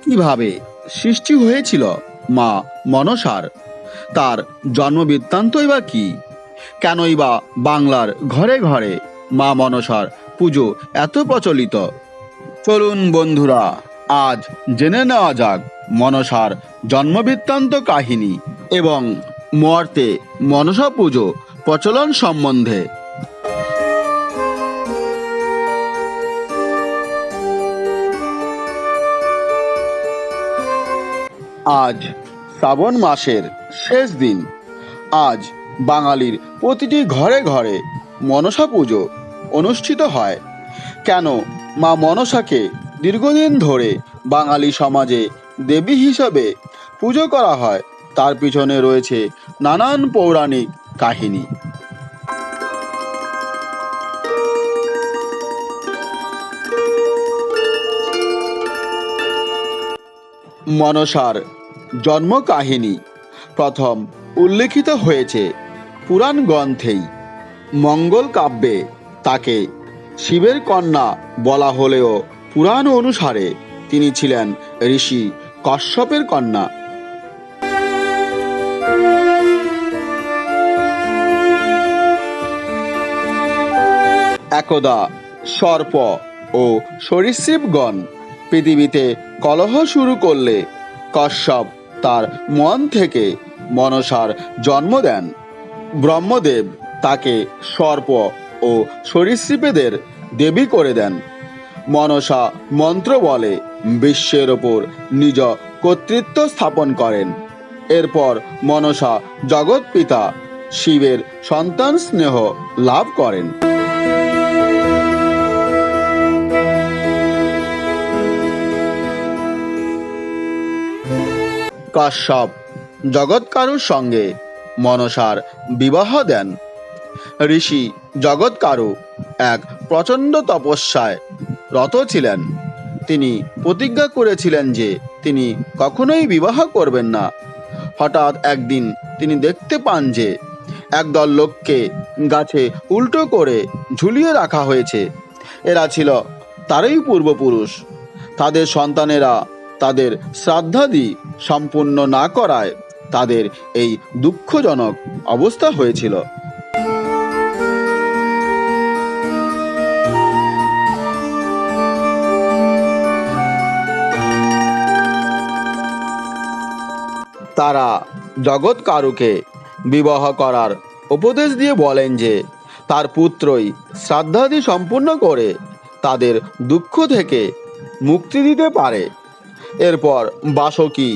কিভাবে সৃষ্টি হয়েছিল মা মনসার, তার জন্মবৃত্তান্তই বা কি, কেনই বা বাংলার ঘরে ঘরে মা মনসার পুজো এত প্রচলিত? চলুন বন্ধুরা, আজ জেনে নেওয়া যাক মনসার জন্মবৃত্তান্ত কাহিনী এবং মুহূর্তে মনসা পুজো প্রচলন সম্বন্ধে। আজ শ্রাবণ মাসের শেষ দিন। আজ বাঙালির প্রতিটি ঘরে ঘরে মনসা পুজো অনুষ্ঠিত হয়। কেন মা মনসাকে দীর্ঘদিন ধরে বাঙালি সমাজে দেবী হিসাবে পুজো করা হয়, তার পিছনে রয়েছে নানান পৌরাণিক কাহিনী। মনসার জন্ম কাহিনী প্রথম উল্লেখিত হয়েছে পুরাণ গ্রন্থেই। মঙ্গল কাব্যে তাকে শিবের কন্যা বলা হলেও পুরাণ অনুসারে তিনি ছিলেন ঋষি কশ্যপের কন্যা। একদা সর্প ও সরীসৃপগণ পৃথিবীতে কলহ শুরু করলে কশ্যপ তার মন থেকে মনসার জন্ম দেন। ব্রহ্মদেব তাকে সর্প ও সরীসৃপেদের দেবী করে দেন। মনসা মন্ত্র বলে বিশ্বের ওপর নিজ কর্তৃত্ব স্থাপন করেন। এরপর মনসা জগৎ পিতা শিবের সন্তান স্নেহ লাভ করেন। কশ্যপ জগৎকারুর সঙ্গে মনসার বিবাহ দেন। ঋষি জগৎকারু এক প্রচণ্ড তপস্যায় রত ছিলেন। তিনি প্রতিজ্ঞা করেছিলেন যে তিনি কখনোই বিবাহ করবেন না। হঠাৎ একদিন তিনি দেখতে পান যে একদল লোককে গাছে উল্টো করে ঝুলিয়ে রাখা হয়েছে। এরা ছিল তারই পূর্বপুরুষ। তাদের সন্তানেরা তাদের শ্রাদ্ধাদি সম্পূর্ণ না করায় তাদের এই দুঃখজনক অবস্থা হয়েছিল। তারা জগৎকারুকে বিবাহ করার উপদেশ দিয়ে বলেন যে তার পুত্রই শ্রাদ্ধাদি সম্পূর্ণ করে তাদের দুঃখ থেকে মুক্তি দিতে পারে। এরপর বাসকী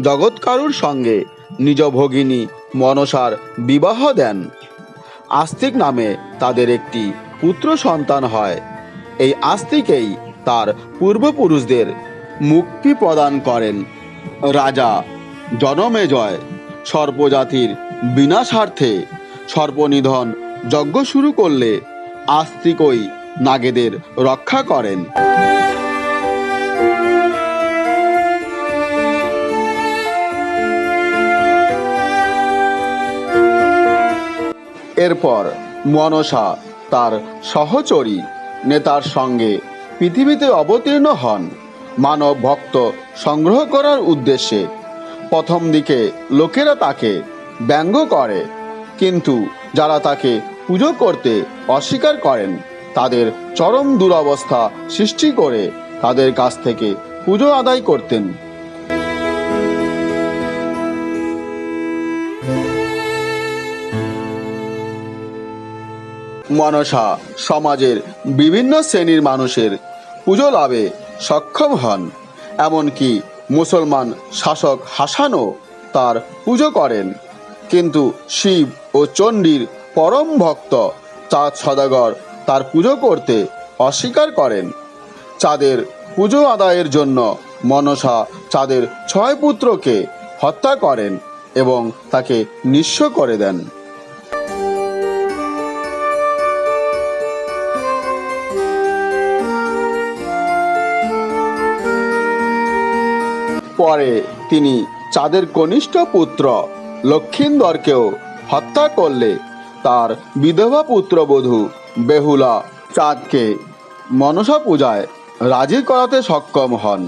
জগৎকারুর সঙ্গে নিজ ভগিনী মনসার বিবাহ দেন। আস্তিক নামে তাদের একটি পুত্র সন্তান হয়। এই আস্তিকেই তার পূর্বপুরুষদের মুক্তি প্রদান করেন। রাজা জনমেজয় সর্পজাতির বিনাশার্থে সর্পনিধন যজ্ঞ শুরু করলে আস্তিকই নাগেদের রক্ষা করেন। এরপর মনসা তার সহচরী নেতার সঙ্গে পৃথিবীতে অবতীর্ণ হন মানব ভক্ত সংগ্রহ করার উদ্দেশ্যে। প্রথম দিকে লোকেরা তাকে ব্যঙ্গ করে, কিন্তু যারা তাকে পুজো করতে অস্বীকার করেন তাদের চরম দুরবস্থা সৃষ্টি করে তাদের কাছ থেকে পুজো আদায় করতেন। মনসা সমাজের বিভিন্ন শ্রেণীর মানুষের পুজো লাভে সক্ষম হন। এমনকি মুসলমান শাসক হাসানও তার পুজো করেন। কিন্তু শিব ও চণ্ডীর পরম ভক্ত চাঁদ সদাগর তার পুজো করতে অস্বীকার করেন। চাঁদের পুজো আদায়ের জন্য মনসা চাঁদের 6 পুত্রকে হত্যা করেন এবং তাকে নিঃস্ব করে দেন। পরে তিনি চাঁদের কনিষ্ঠ পুত্র লক্ষিন্দরকেও হত্যা করলে তার বিধবা পুত্রবধূ বেহুলা চাঁদকে মনসা পূজায় রাজি করাতে সক্ষম হন।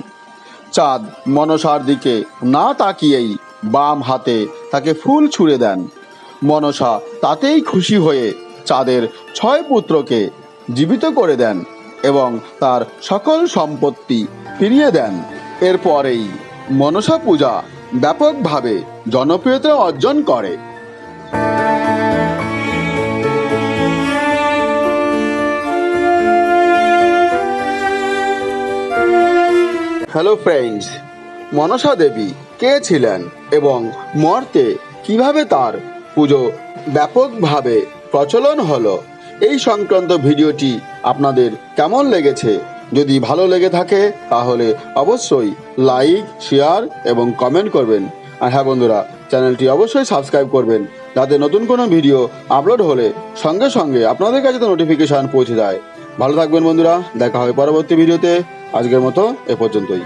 চাঁদ মনসার দিকে না তাকিয়েই বাম হাতে তাকে ফুল ছুঁড়ে দেন। মনসা তাতেই খুশি হয়ে চাঁদের 6 পুত্রকে জীবিত করে দেন এবং তার সকল সম্পত্তি ফিরিয়ে দেন। এরপরেই মনসা পূজা ব্যাপকভাবে জনপ্রিয়তা অর্জন করে। হ্যালো ফ্রেন্ডস, মনসা দেবী কে ছিলেন এবং মর্তে কিভাবে তার পুজো ব্যাপকভাবে প্রচলন হলো, এই সংক্রান্ত ভিডিওটি আপনাদের কেমন লেগেছে? যদি ভালো লেগে থাকে তাহলে অবশ্যই লাইক, শেয়ার এবং কমেন্ট করবেন। আর হ্যাঁ বন্ধুরা, চ্যানেলটি অবশ্যই সাবস্ক্রাইব করবেন যাতে নতুন কোনো ভিডিও আপলোড হলে সঙ্গে সঙ্গে আপনাদের কাছে তো নোটিফিকেশান পৌঁছে যায়। ভালো থাকবেন বন্ধুরা, দেখা হবে পরবর্তী ভিডিওতে। আজকের মতো এ পর্যন্তই।